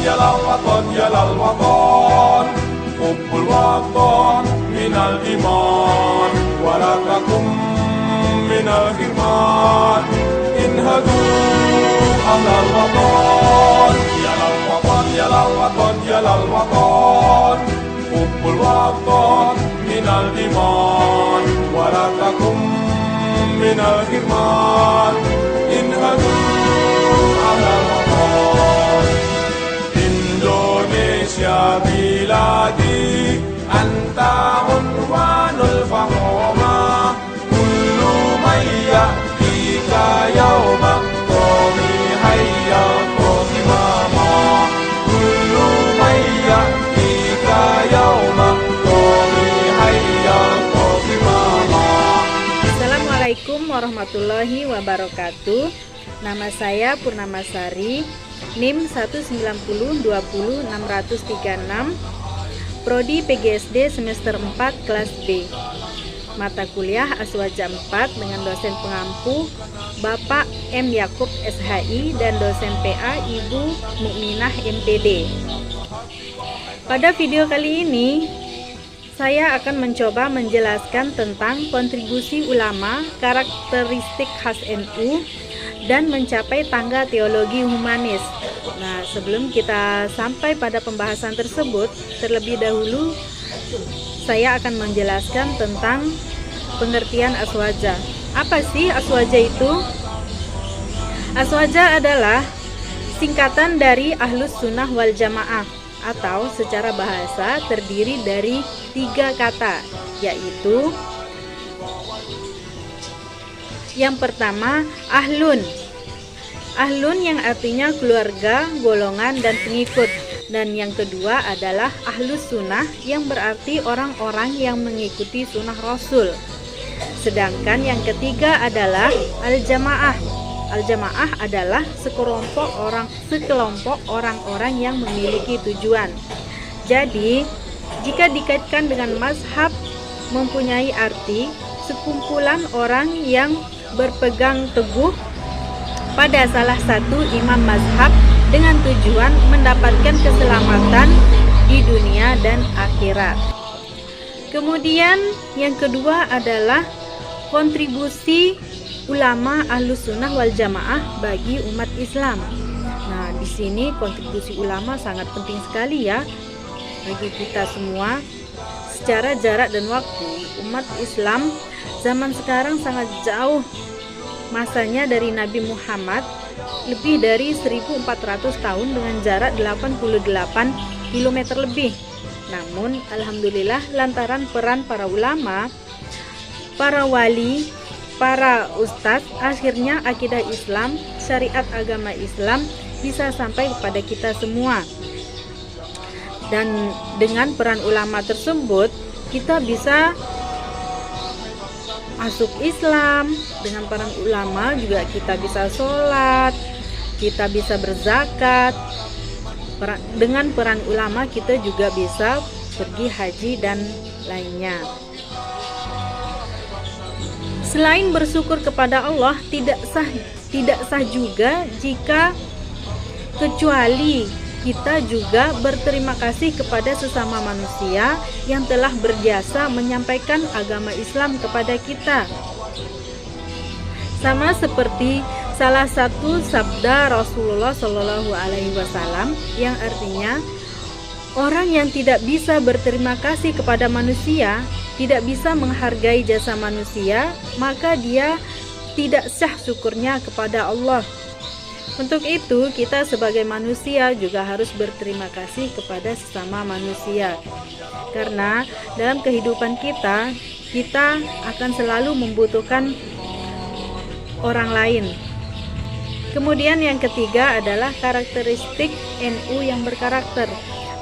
يا للوطن حب الوطن من الإيمان ولا تكن من الحرمان انهضوا على الوطن يا للوطن يا للوطن يا للوطن حب الوطن من الإيمان ولا تكن من الحرمان انهضوا على الوطن Indonesia بلادي أنت عنوان الفخامة كل من يأتيك يوم قومي هيا قوماما كل من يأتيك يوم قومي هيا قوماما. Assalamualaikum warahmatullahi wabarakatuh. Nama saya Purnamasari, NIM 190200636, Prodi PGSD semester 4 kelas B. Mata kuliah Aswaja 4 dengan dosen pengampu Bapak M. Yakub SHI dan dosen PA Ibu Mukminah MPD. Pada video kali ini saya akan mencoba menjelaskan tentang kontribusi ulama, karakteristik khas NU, dan mencapai tangga teologi humanis. Nah, sebelum kita sampai pada pembahasan tersebut, terlebih dahulu saya akan menjelaskan tentang pengertian aswaja. Apa sih aswaja itu? Aswaja adalah singkatan dari Ahlus Sunnah wal Jamaah, atau secara bahasa terdiri dari 3 kata, yaitu yang pertama, ahlun. Ahlun yang artinya keluarga, golongan, dan pengikut. Dan yang kedua adalah ahlus sunnah yang berarti orang-orang yang mengikuti sunnah Rasul. Sedangkan yang ketiga adalah al-jamaah. Al-jamaah adalah sekelompok orang-orang yang memiliki tujuan. Jadi, jika dikaitkan dengan mazhab, mempunyai arti sekumpulan orang yang berpegang teguh pada salah satu imam mazhab dengan tujuan mendapatkan keselamatan di dunia dan akhirat. Kemudian yang kedua adalah kontribusi ulama Ahlus Sunnah wal Jamaah bagi umat Islam. Nah, di sini kontribusi ulama sangat penting sekali ya bagi kita semua. Secara jarak dan waktu, umat Islam zaman sekarang sangat jauh masanya dari Nabi Muhammad, lebih dari 1400 tahun dengan jarak 88 km lebih. Namun alhamdulillah lantaran peran para ulama, para wali, para ustadz, akhirnya akidah Islam, syariat agama Islam bisa sampai kepada kita semua. Dan dengan peran ulama tersebut kita bisa masuk Islam. Dengan peran ulama juga kita bisa sholat, kita bisa berzakat. Dengan peran ulama kita juga bisa pergi haji dan lainnya. Selain bersyukur kepada Allah, tidak sah juga jika kecuali kita juga berterima kasih kepada sesama manusia yang telah berjasa menyampaikan agama Islam kepada kita. Sama seperti salah satu sabda Rasulullah Shallallahu Alaihi Wasallam yang artinya, orang yang tidak bisa berterima kasih kepada manusia, tidak bisa menghargai jasa manusia, maka dia tidak sah syukurnya kepada Allah. Untuk itu, kita sebagai manusia juga harus berterima kasih kepada sesama manusia. Karena dalam kehidupan kita akan selalu membutuhkan orang lain. Kemudian yang ketiga adalah karakteristik NU yang berkarakter.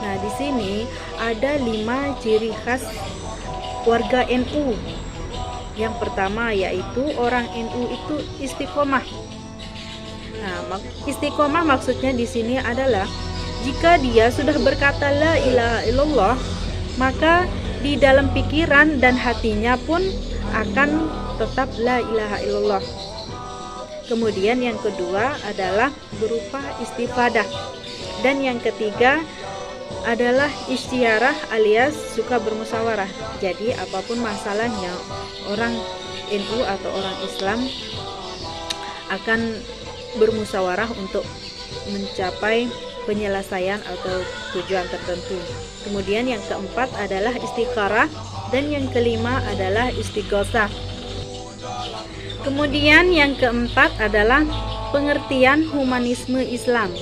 Nah, di sini ada 5 ciri khas warga NU. Yang pertama yaitu orang NU itu istiqomah. Nah, istiqomah maksudnya di sini adalah jika dia sudah berkata la ilaha illallah, maka di dalam pikiran dan hatinya pun akan tetap la ilaha illallah. Kemudian yang kedua adalah berupa istifadah. Dan yang ketiga adalah istiarah alias suka bermusyawarah. Jadi apapun masalahnya, orang NU atau orang Islam akan bermusyawarah untuk mencapai penyelesaian atau tujuan tertentu. Kemudian yang keempat adalah istikharah dan yang kelima adalah istighosah. Kemudian yang keempat adalah pengertian humanisme Islam.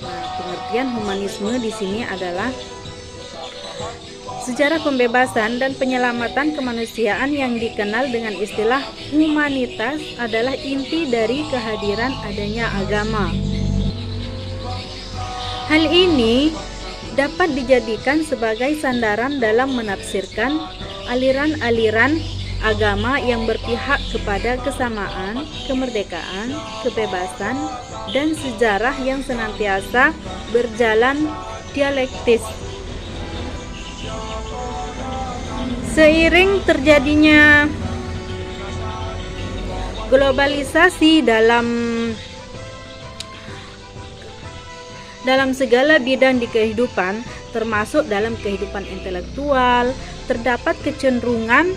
Nah, pengertian humanisme di sini adalah sejarah pembebasan dan penyelamatan kemanusiaan yang dikenal dengan istilah humanitas adalah inti dari kehadiran adanya agama. Hal ini dapat dijadikan sebagai sandaran dalam menafsirkan aliran-aliran agama yang berpihak kepada kesamaan, kemerdekaan, kebebasan, dan sejarah yang senantiasa berjalan dialektis. Seiring terjadinya globalisasi dalam segala bidang di kehidupan, termasuk dalam kehidupan intelektual, terdapat kecenderungan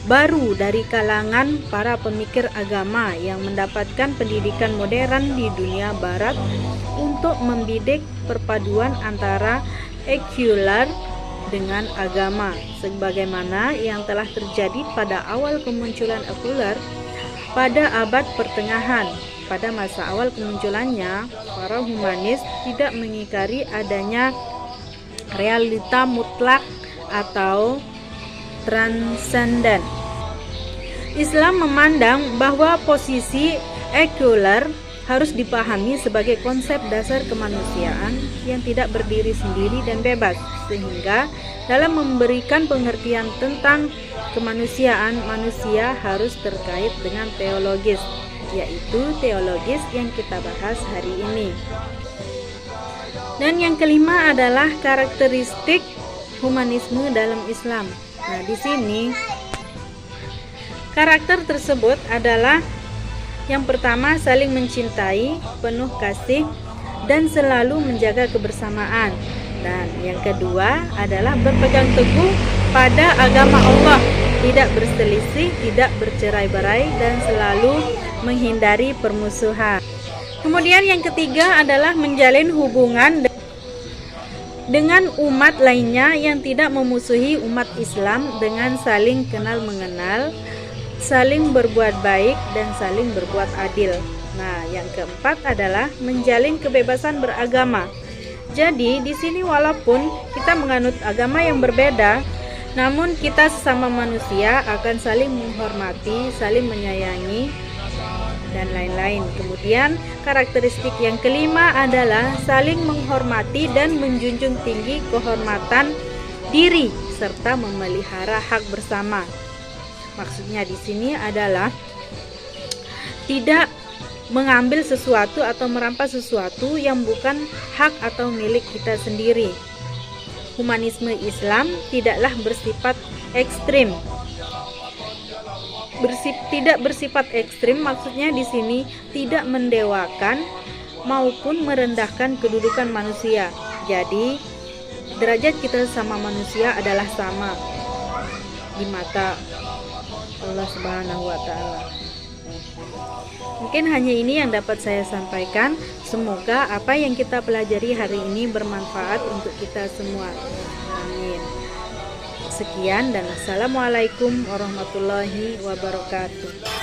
baru dari kalangan para pemikir agama yang mendapatkan pendidikan modern di dunia barat untuk membidik perpaduan antara ekular dengan agama, sebagaimana yang telah terjadi pada awal kemunculan ekular pada abad pertengahan. Pada masa awal kemunculannya, para humanis tidak mengingkari adanya realita mutlak atau transenden. Islam memandang bahwa posisi ekular harus dipahami sebagai konsep dasar kemanusiaan yang tidak berdiri sendiri dan bebas, sehingga dalam memberikan pengertian tentang kemanusiaan, manusia harus terkait dengan teologis, yaitu teologis yang kita bahas hari ini. Dan yang kelima adalah karakteristik humanisme dalam Islam. Nah, di sini karakter tersebut adalah yang pertama, saling mencintai, penuh kasih, dan selalu menjaga kebersamaan. Dan yang kedua adalah berpegang teguh pada agama Allah, tidak berselisih, tidak bercerai-berai, dan selalu menghindari permusuhan. Kemudian yang ketiga adalah menjalin hubungan dengan umat lainnya yang tidak memusuhi umat Islam dengan saling kenal mengenal, saling berbuat baik, dan saling berbuat adil. Nah, yang keempat adalah menjalin kebebasan beragama. Jadi, di sini walaupun kita menganut agama yang berbeda, namun kita sesama manusia akan saling menghormati, saling menyayangi, dan lain-lain. Kemudian, karakteristik yang kelima adalah saling menghormati dan menjunjung tinggi kehormatan diri serta memelihara hak bersama. Maksudnya di sini adalah tidak mengambil sesuatu atau merampas sesuatu yang bukan hak atau milik kita sendiri. Humanisme Islam tidaklah bersifat ekstrim. Tidak bersifat ekstrim maksudnya di sini tidak mendewakan maupun merendahkan kedudukan manusia. Jadi derajat kita sama manusia adalah sama di mata Allah Subhanahu wa Ta'ala. Mungkin hanya ini yang dapat saya sampaikan. Semoga apa yang kita pelajari hari ini bermanfaat untuk kita semua. Amin. Sekian dan assalamualaikum warahmatullahi wabarakatuh.